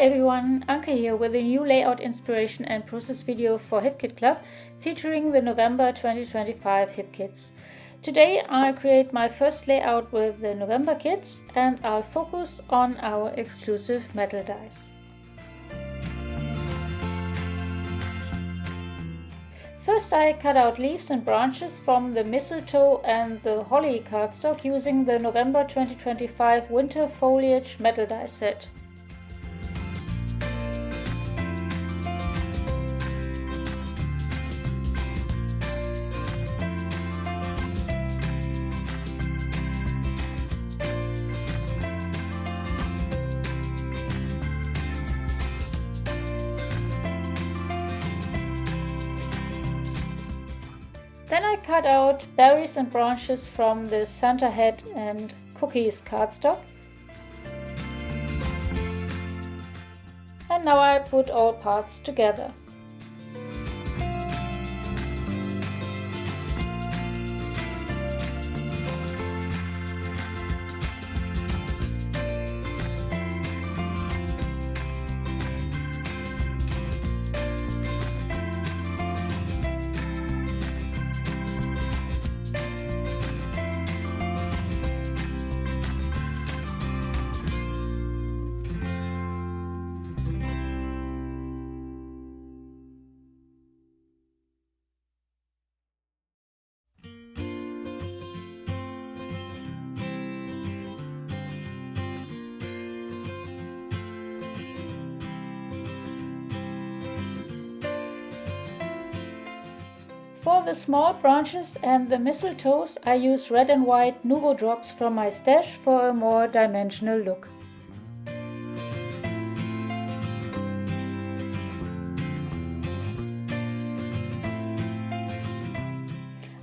Hi everyone, Anke here with a new layout inspiration and process video for HipKit Club featuring the November 2025 HipKits. Today I'll create my first layout with the November kits and I'll focus on our exclusive metal dies. First I cut out leaves and branches from the mistletoe and the holly cardstock using the November 2025 winter foliage metal die set. Then I cut out berries and branches from the Santa hat and cookies cardstock. And now I put all parts together. For the small branches and the mistletoes, I use red and white Nuvo drops from my stash for a more dimensional look.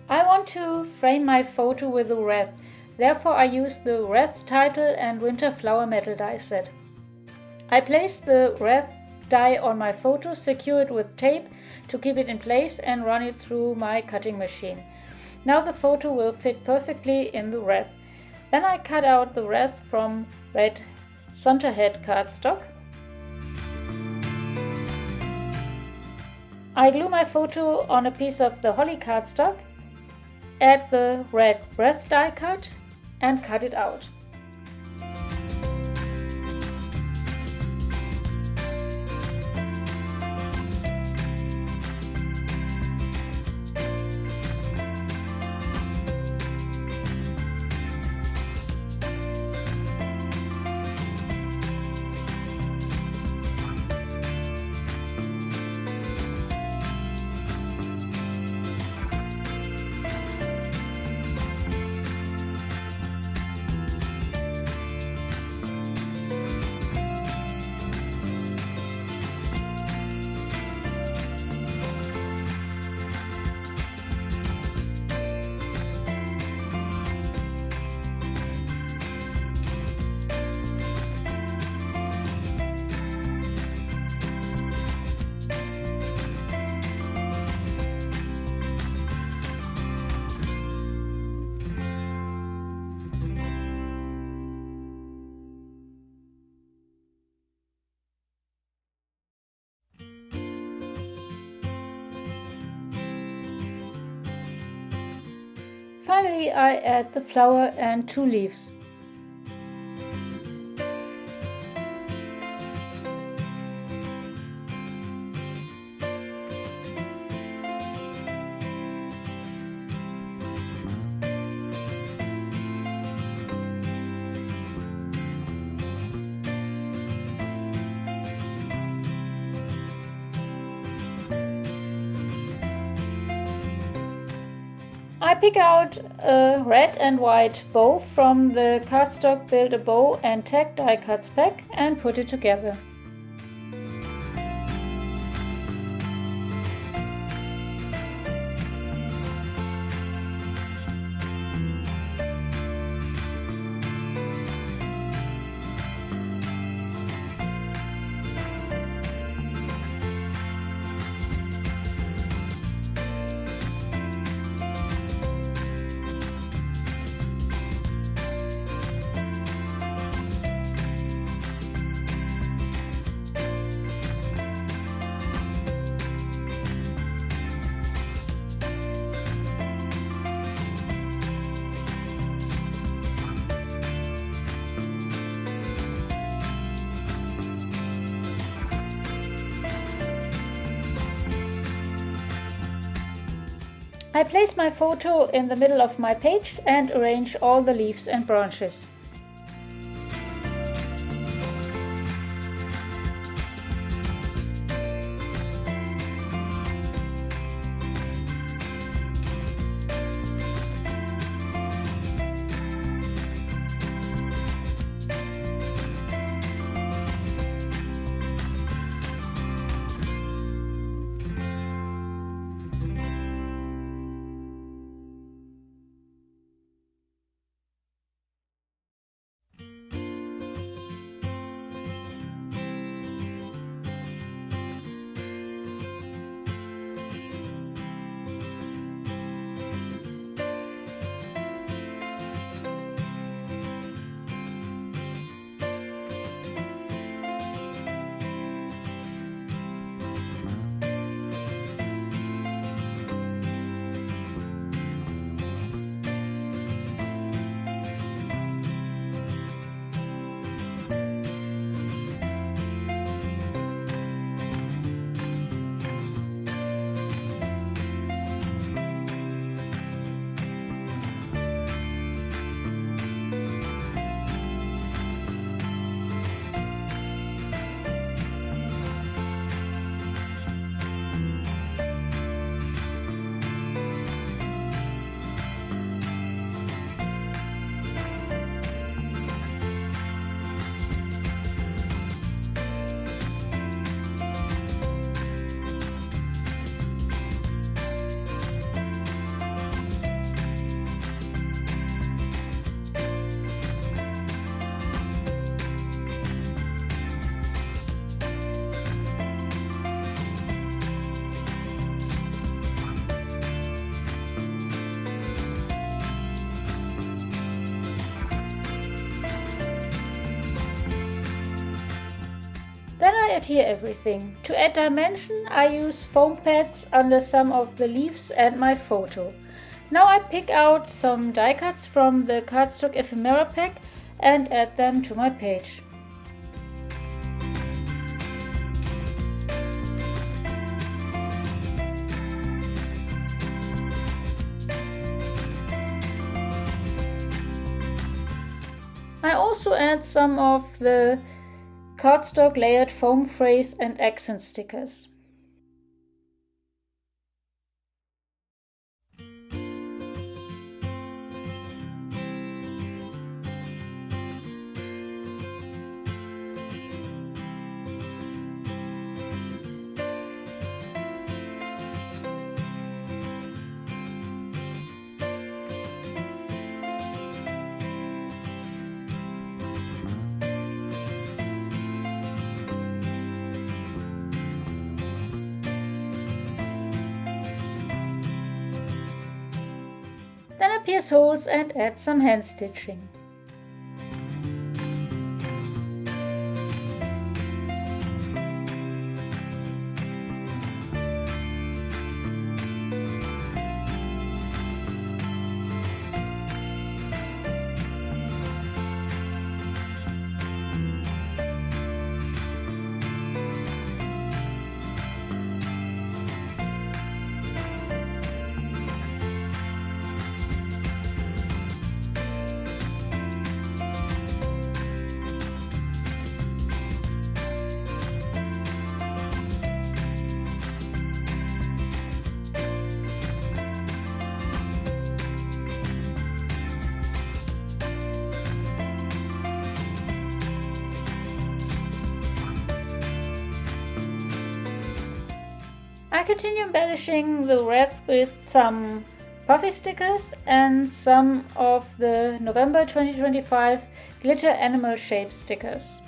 I want to frame my photo with a wreath, therefore I use the wreath title and winter flower metal die set. I place the wreath die on my photo, secure it with tape to keep it in place and run it through my cutting machine. Now the photo will fit perfectly in the wreath. Then I cut out the wreath from red Santa hat cardstock. I glue my photo on a piece of the holly cardstock, add the red wreath die cut and cut it out. Finally, I add the flower and 2 leaves. I pick out a red and white bow from the cardstock Build a Bow and Tag die cuts pack and put it together. I place my photo in the middle of my page and arrange all the leaves and branches. Then I adhere everything. To add dimension, I use foam pads under some of the leaves and my photo. Now I pick out some die cuts from the Cardstock ephemera pack and add them to my page. I also add some of the cardstock layered foam phrase and accent stickers. Then I pierce holes and add some hand stitching. I continue embellishing the wreath with some puffy stickers and some of the November 2025 glitter animal shape stickers.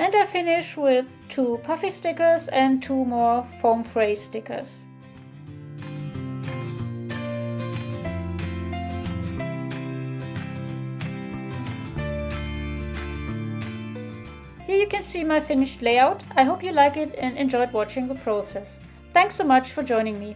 And I finish with 2 puffy stickers and 2 more foam phrase stickers. Here you can see my finished layout. I hope you like it and enjoyed watching the process. Thanks so much for joining me.